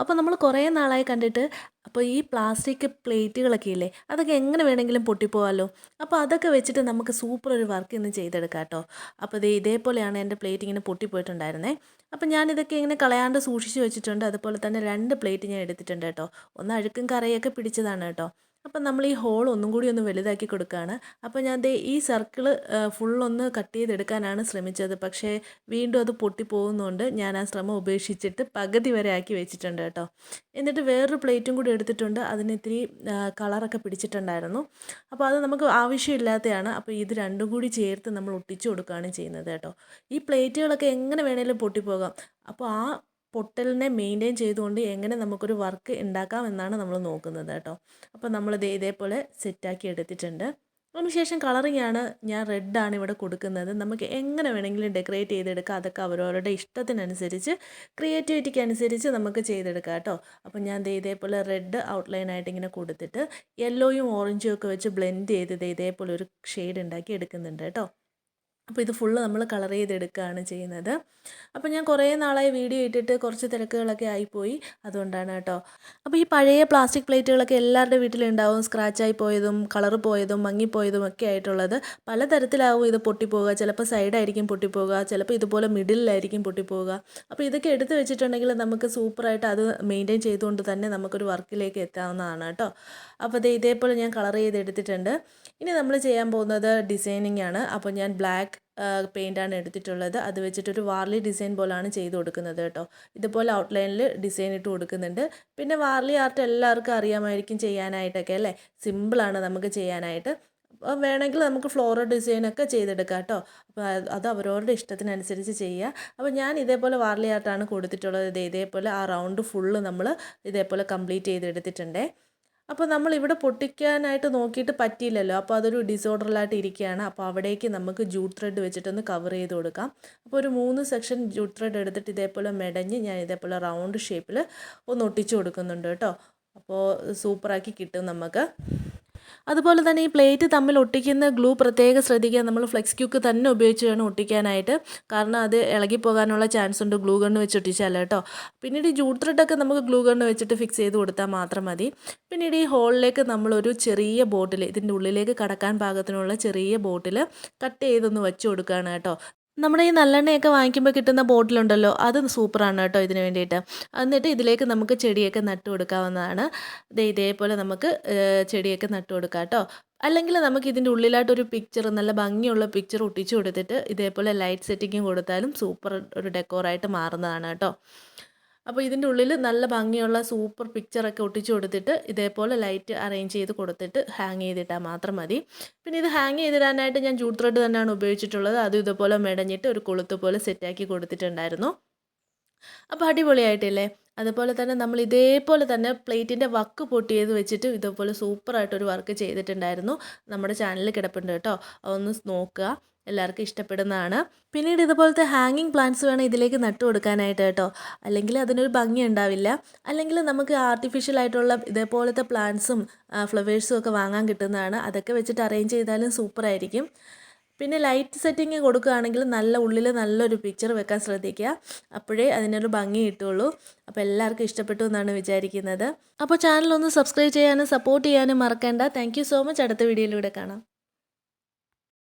അപ്പോൾ നമ്മൾ കുറേ നാളായി കണ്ടിട്ട് അപ്പോൾ ഈ പ്ലാസ്റ്റിക് പ്ലേറ്റുകളൊക്കെ ഇല്ലേ അതൊക്കെ എങ്ങനെ വേണമെങ്കിലും പൊട്ടിപ്പോവാമല്ലോ. അപ്പോൾ അതൊക്കെ വെച്ചിട്ട് നമുക്ക് സൂപ്പർ ഒരു വർക്ക് ഇന്ന് ചെയ്തെടുക്കാം കേട്ടോ. അപ്പോൾ ഇതേപോലെയാണ് എൻ്റെ പ്ലേറ്റ് ഇങ്ങനെ പൊട്ടിപ്പോയിട്ടുണ്ടായിരുന്നേ. അപ്പോൾ ഞാനിതൊക്കെ ഇങ്ങനെ കളയാണ്ട് സൂക്ഷിച്ച് വെച്ചിട്ടുണ്ട്. അതുപോലെ തന്നെ 2 പ്ലേറ്റ് ഞാൻ എടുത്തിട്ടുണ്ട് കേട്ടോ. ഒന്ന് അഴുക്കും കറയൊക്കെ പിടിച്ചതാണ് കേട്ടോ. അപ്പം നമ്മൾ ഈ ഹോൾ ഒന്നും കൂടി ഒന്ന് വലുതാക്കി കൊടുക്കുകയാണ്. അപ്പോൾ ഞാൻ ഈ സർക്കിള് ഫുള്ളൊന്ന് കട്ട് ചെയ്തെടുക്കാനാണ് ശ്രമിച്ചത്. പക്ഷേ വീണ്ടും അത് പൊട്ടിപ്പോകുന്നതുകൊണ്ട് ഞാൻ ആ ശ്രമം ഉപേക്ഷിച്ചിട്ട് പകുതി വരെ ആക്കി വെച്ചിട്ടുണ്ട് കേട്ടോ. എന്നിട്ട് വേറൊരു പ്ലേറ്റും കൂടി എടുത്തിട്ടുണ്ട്. അതിന് ഇത്തിരി കളറൊക്കെ പിടിച്ചിട്ടുണ്ടായിരുന്നു. അപ്പോൾ അത് നമുക്ക് ആവശ്യമില്ലാത്തതാണ്. അപ്പോൾ ഇത് രണ്ടും കൂടി ചേർത്ത് നമ്മൾ ഒട്ടിച്ചു കൊടുക്കുകയാണ് ചെയ്യുന്നത് കേട്ടോ. ഈ പ്ലേറ്റുകളൊക്കെ എങ്ങനെ വേണേലും പൊട്ടിപ്പോകാം. അപ്പോൾ ആ പൊട്ടലിനെ മെയിൻറ്റെയിൻ ചെയ്തുകൊണ്ട് എങ്ങനെ നമുക്കൊരു വർക്ക് ഉണ്ടാക്കാം എന്നാണ് നമ്മൾ നോക്കുന്നത് കേട്ടോ. അപ്പോൾ നമ്മളിത് ഇതേപോലെ സെറ്റാക്കി എടുത്തിട്ടുണ്ട്. അതിനുശേഷം കളറിംഗ് ആണ്, ഞാൻ റെഡാണ് ഇവിടെ കൊടുക്കുന്നത്. നമുക്ക് എങ്ങനെ വേണമെങ്കിലും ഡെക്കറേറ്റ് ചെയ്തെടുക്കാം. അതൊക്കെ അവരവരുടെ ഇഷ്ടത്തിനനുസരിച്ച് ക്രിയേറ്റിവിറ്റിക്ക് അനുസരിച്ച് നമുക്ക് ചെയ്തെടുക്കാം കേട്ടോ. അപ്പോൾ ഞാൻ ഇതേപോലെ റെഡ് ഔട്ട്ലൈനായിട്ട് ഇങ്ങനെ കൊടുത്തിട്ട് യെല്ലോയും ഓറഞ്ചും ഒക്കെ വെച്ച് ബ്ലെൻഡ് ചെയ്ത് ഇതേപോലെ ഒരു ഷെയ്ഡ് ഉണ്ടാക്കി എടുക്കുന്നുണ്ട് കേട്ടോ. അപ്പോൾ ഇത് ഫുള്ള് നമ്മൾ കളർ ചെയ്തെടുക്കുകയാണ് ചെയ്യുന്നത്. അപ്പോൾ ഞാൻ കുറേ നാളായി വീഡിയോ ഇട്ടിട്ട് കുറച്ച് തിരക്കുകളൊക്കെ ആയിപ്പോയി, അതുകൊണ്ടാണ് കേട്ടോ. അപ്പോൾ ഈ പഴയ പ്ലാസ്റ്റിക് പ്ലേറ്റുകളൊക്കെ എല്ലാവരുടെ വീട്ടിലുണ്ടാവും. സ്ക്രാച്ചായി പോയതും കളർ പോയതും മങ്ങിപ്പോയതും ഒക്കെ ആയിട്ടുള്ളത്. പലതരത്തിലാവും ഇത് പൊട്ടിപ്പോവുക. ചിലപ്പോൾ സൈഡായിരിക്കും പൊട്ടിപ്പോവുക, ചിലപ്പോൾ ഇതുപോലെ മിഡിലായിരിക്കും പൊട്ടിപ്പോവുക. അപ്പോൾ ഇതൊക്കെ എടുത്ത് വെച്ചിട്ടുണ്ടെങ്കിൽ നമുക്ക് സൂപ്പറായിട്ട് അത് മെയിൻറ്റെയിൻ ചെയ്തുകൊണ്ട് തന്നെ നമുക്കൊരു വർക്കിലേക്ക് എത്താവുന്നതാണ് കേട്ടോ. അപ്പോൾ ഇതേപോലെ ഞാൻ കളർ ചെയ്തെടുത്തിട്ടുണ്ട്. ഇനി നമ്മൾ ചെയ്യാൻ പോകുന്നത് ഡിസൈനിങ് ആണ്. അപ്പോൾ ഞാൻ ബ്ലാക്ക് പെയിൻ്റാണ് എടുത്തിട്ടുള്ളത്. അത് വെച്ചിട്ടൊരു വാർലി ഡിസൈൻ പോലാണ് ചെയ്ത് കൊടുക്കുന്നത് കേട്ടോ. ഇതുപോലെ ഔട്ട്ലൈനിൽ ഡിസൈൻ ഇട്ട് കൊടുക്കുന്നുണ്ട്. പിന്നെ വാർലി ആർട്ട് എല്ലാവർക്കും അറിയാമായിരിക്കും ചെയ്യാനായിട്ടൊക്കെ അല്ലേ. സിമ്പിളാണ് നമുക്ക് ചെയ്യാനായിട്ട്. വേണമെങ്കിൽ നമുക്ക് ഫ്ലോറൽ ഡിസൈനൊക്കെ ചെയ്തെടുക്കാം കേട്ടോ. അപ്പോൾ അത് അവരവരുടെ ഇഷ്ടത്തിനനുസരിച്ച് ചെയ്യുക. അപ്പോൾ ഞാൻ ഇതേപോലെ വാർലി ആർട്ടാണ് കൊടുത്തിട്ടുള്ളത്. ഇതേപോലെ ആ റൗണ്ട് ഫുള്ള് നമ്മൾ ഇതേപോലെ കംപ്ലീറ്റ് ചെയ്തെടുത്തിട്ടുണ്ടേ. അപ്പോൾ നമ്മളിവിടെ പൊട്ടിക്കാനായിട്ട് നോക്കിയിട്ട് പറ്റിയില്ലല്ലോ. അപ്പോൾ അതൊരു ഡിസോർഡറിലായിട്ട് ഇരിക്കുകയാണ്. അപ്പോൾ അവിടേക്ക് നമുക്ക് ജൂട്ട് ത്രെഡ് വെച്ചിട്ടൊന്ന് കവർ ചെയ്ത് കൊടുക്കാം. അപ്പോൾ ഒരു 3 സെക്ഷൻ ജൂട്ട് ത്രെഡ് എടുത്തിട്ട് ഇതേപോലെ മെടഞ്ഞ് ഞാൻ ഇതേപോലെ റൗണ്ട് ഷേപ്പിൽ ഒന്ന് ഒട്ടിച്ചു കൊടുക്കുന്നുണ്ട് കേട്ടോ. അപ്പോൾ സൂപ്പറാക്കി കിട്ടും നമുക്ക്. അതുപോലെ തന്നെ ഈ പ്ലേറ്റ് തമ്മിൽ ഒട്ടിക്കുന്ന ഗ്ലൂ പ്രത്യേകം ശ്രദ്ധിക്കുക. നമ്മൾ ഫ്ലെക്സ് ക്യൂക്ക് തന്നെ ഉപയോഗിച്ച് വേണം ഒട്ടിക്കാനായിട്ട്. കാരണം അത് ഇളകിപ്പോകാനുള്ള ചാൻസ് ഉണ്ട് ഗ്ലൂ ഗണ്ണ് വെച്ച് ഒട്ടിച്ചാൽ കേട്ടോ. പിന്നീട് ഈ ജൂട്ട് ത്രെഡൊക്കെ നമുക്ക് ഗ്ലൂ ഗണ്ണ് വെച്ചിട്ട് ഫിക്സ് ചെയ്ത് കൊടുത്താൽ മാത്രം മതി. പിന്നീട് ഈ ഹോളിലേക്ക് നമ്മളൊരു ചെറിയ ബോട്ടിൽ, ഇതിൻ്റെ ഉള്ളിലേക്ക് കടക്കാൻ പാകത്തിനുള്ള ചെറിയ ബോട്ടിൽ കട്ട് ചെയ്തൊന്ന് വെച്ച് കൊടുക്കുകയാണ് കേട്ടോ. നമ്മുടെ ഈ നല്ലെണ്ണയൊക്കെ വാങ്ങിക്കുമ്പോൾ കിട്ടുന്ന ബോട്ടിലുണ്ടല്ലോ, അത് സൂപ്പറാണ് കേട്ടോ ഇതിന് വേണ്ടിയിട്ട്. എന്നിട്ട് ഇതിലേക്ക് നമുക്ക് ചെടിയൊക്കെ നട്ട് കൊടുക്കാവുന്നതാണ്. ഇതേപോലെ നമുക്ക് ചെടിയൊക്കെ നട്ട് കൊടുക്കാം കേട്ടോ. അല്ലെങ്കിൽ നമുക്ക് ഇതിൻ്റെ ഉള്ളിലായിട്ടൊരു പിക്ചർ, നല്ല ഭംഗിയുള്ള പിക്ചർ ഒട്ടിച്ചു കൊടുത്തിട്ട് ഇതേപോലെ ലൈറ്റ് സെറ്റിങ്ങും കൊടുത്താലും സൂപ്പർ ഒരു ഡെക്കോറായിട്ട് മാറുന്നതാണ് കേട്ടോ. അപ്പോൾ ഇതിൻ്റെ ഉള്ളിൽ നല്ല ഭംഗിയുള്ള സൂപ്പർ പിക്ചറൊക്കെ ഒട്ടിച്ചു കൊടുത്തിട്ട് ഇതേപോലെ ലൈറ്റ് അറേഞ്ച് ചെയ്ത് കൊടുത്തിട്ട് ഹാങ് ചെയ്തിട്ടാൽ മാത്രം മതി. പിന്നെ ഇത് ഹാങ് ചെയ്തിടാനായിട്ട് ഞാൻ ജൂട്ട് ത്രെഡ് തന്നെയാണ് ഉപയോഗിച്ചിട്ടുള്ളത്. അതും ഇതുപോലെ മെടഞ്ഞിട്ട് ഒരു കൊളുത്ത് പോലെ സെറ്റാക്കി കൊടുത്തിട്ടുണ്ടായിരുന്നു. അപ്പോൾ അടിപൊളിയായിട്ടില്ലേ. അതുപോലെ തന്നെ നമ്മൾ ഇതേപോലെ തന്നെ പ്ലേറ്റിൻ്റെ വക്ക് പൊട്ടിയത് വെച്ചിട്ട് ഇതേപോലെ സൂപ്പറായിട്ടൊരു വർക്ക് ചെയ്തിട്ടുണ്ടായിരുന്നു. നമ്മുടെ ചാനലിൽ കിടപ്പുണ്ട് കേട്ടോ, അതൊന്ന് നോക്കുക, എല്ലാവർക്കും ഇഷ്ടപ്പെടുന്നതാണ്. പിന്നീട് ഇതുപോലത്തെ ഹാങ്ങിങ് പ്ലാന്റ്സ് വേണം ഇതിലേക്ക് നട്ടു കൊടുക്കാനായിട്ട് കേട്ടോ. അല്ലെങ്കിൽ അതിനൊരു ഭംഗി ഉണ്ടാവില്ല. അല്ലെങ്കിൽ നമുക്ക് ആർട്ടിഫിഷ്യൽ ആയിട്ടുള്ള ഇതേപോലത്തെ പ്ലാന്റ്സും ഫ്ലവേഴ്സും ഒക്കെ വാങ്ങാൻ കിട്ടുന്നതാണ്. അതൊക്കെ വെച്ചിട്ട് അറേഞ്ച് ചെയ്താലും സൂപ്പറായിരിക്കും. പിന്നെ ലൈറ്റ് സെറ്റിങ് കൊടുക്കുകയാണെങ്കിൽ നല്ല ഉള്ളിൽ നല്ലൊരു പിക്ചർ വെക്കാൻ ശ്രദ്ധിക്കുക. അപ്പോഴേ അതിനൊരു ഭംഗി കിട്ടുള്ളൂ. അപ്പോൾ എല്ലാവർക്കും ഇഷ്ടപ്പെട്ടു എന്നാണ് വിചാരിക്കുന്നത്. അപ്പോൾ ചാനലൊന്ന് സബ്സ്ക്രൈബ് ചെയ്യാനും സപ്പോർട്ട് ചെയ്യാനും മറക്കേണ്ട. Thank you so much. അടുത്ത വീഡിയോയിലൂടെ കാണാം.